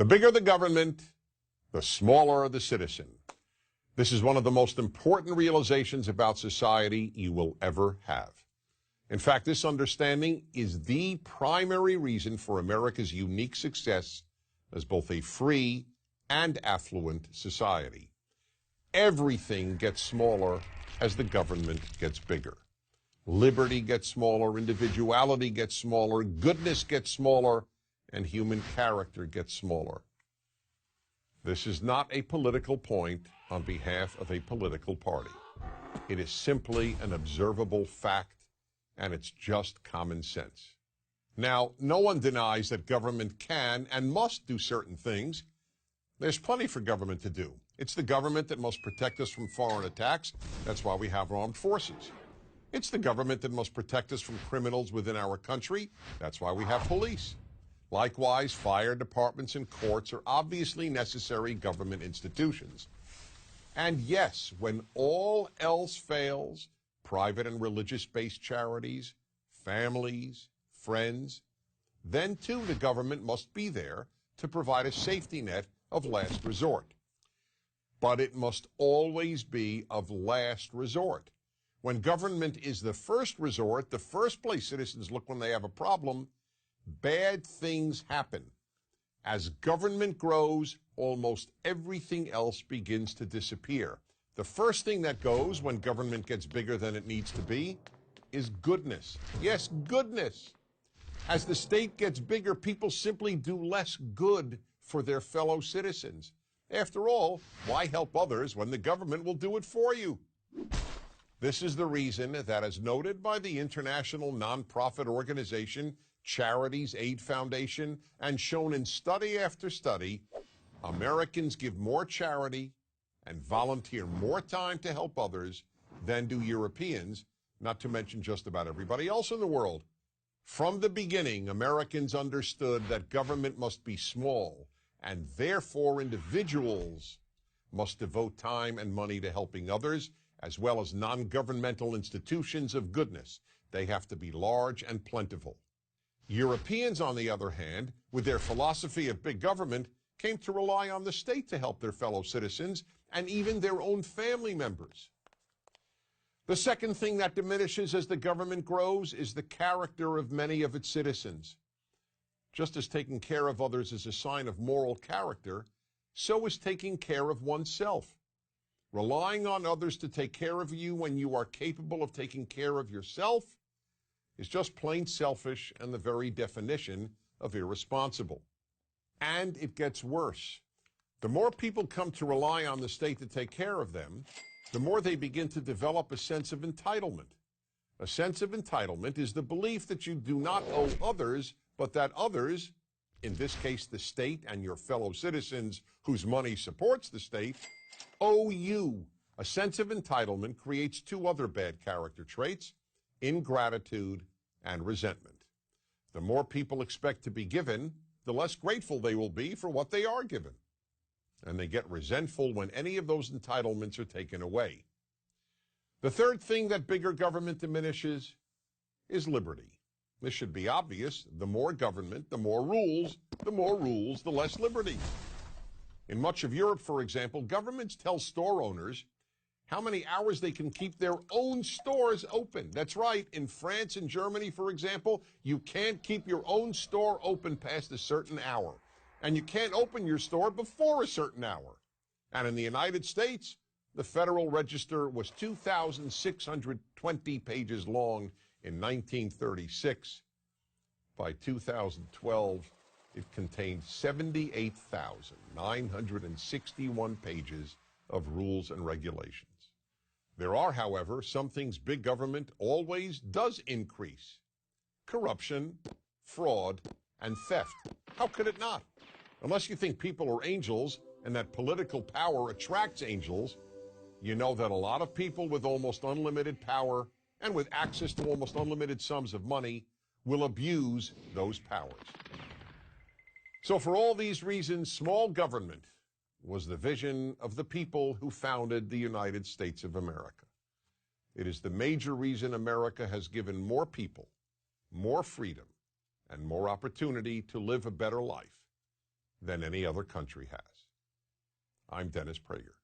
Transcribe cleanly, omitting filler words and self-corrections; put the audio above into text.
The bigger the government, the smaller the citizen. This is one of the most important realizations about society you will ever have. In fact, this understanding is the primary reason for America's unique success as both a free and affluent society. Everything gets smaller as the government gets bigger. Liberty gets smaller, individuality gets smaller, goodness gets smaller, and human character gets smaller. This is not a political point on behalf of a political party. It is simply an observable fact, and it's just common sense. Now, no one denies that government can and must do certain things. There's plenty for government to do. It's the government that must protect us from foreign attacks. That's why we have armed forces. It's the government that must protect us from criminals within our country. That's why we have police. Likewise, fire departments and courts are obviously necessary government institutions. And yes, when all else fails, private and religious-based charities, families, friends, then too the government must be there to provide a safety net of last resort. But it must always be of last resort. When government is the first resort, the first place citizens look when they have a problem, bad things happen. As government grows, almost everything else begins to disappear. The first thing that goes when government gets bigger than it needs to be is goodness. Yes, goodness. As the state gets bigger, people simply do less good for their fellow citizens. After all, why help others when the government will do it for you? This is the reason that, as noted by the international nonprofit organization Charities Aid Foundation, and shown in study after study, Americans give more charity and volunteer more time to help others than do Europeans, not to mention just about everybody else in the world. From the beginning, Americans understood that government must be small, and therefore individuals must devote time and money to helping others, as well as non-governmental institutions of goodness. They have to be large and plentiful. Europeans, on the other hand, with their philosophy of big government, came to rely on the state to help their fellow citizens and even their own family members. The second thing that diminishes as the government grows is the character of many of its citizens. Just as taking care of others is a sign of moral character, so is taking care of oneself. Relying on others to take care of you when you are capable of taking care of yourself is just plain selfish and the very definition of irresponsible. And it gets worse. The more people come to rely on the state to take care of them, the more they begin to develop a sense of entitlement. A sense of entitlement is the belief that you do not owe others, but that others, in this case the state and your fellow citizens whose money supports the state, owe you. A sense of entitlement creates two other bad character traits: ingratitude and resentment. The more people expect to be given, the less grateful they will be for what they are given. And they get resentful when any of those entitlements are taken away. The third thing that bigger government diminishes is liberty. This should be obvious. The more government, the more rules, the less liberty. In much of Europe, for example, governments tell store owners how many hours they can keep their own stores open. That's right. In France and Germany, for example, you can't keep your own store open past a certain hour. And you can't open your store before a certain hour. And in the United States, the Federal Register was 2,620 pages long in 1936. By 2012, it contained 78,961 pages of rules and regulations. There are, however, some things big government always does increase: corruption, fraud, and theft. How could it not? Unless you think people are angels and that political power attracts angels, you know that a lot of people with almost unlimited power and with access to almost unlimited sums of money will abuse those powers. So for all these reasons, small government was the vision of the people who founded the United States of America. It is the major reason America has given more people more freedom and more opportunity to live a better life than any other country has. I'm Dennis Prager.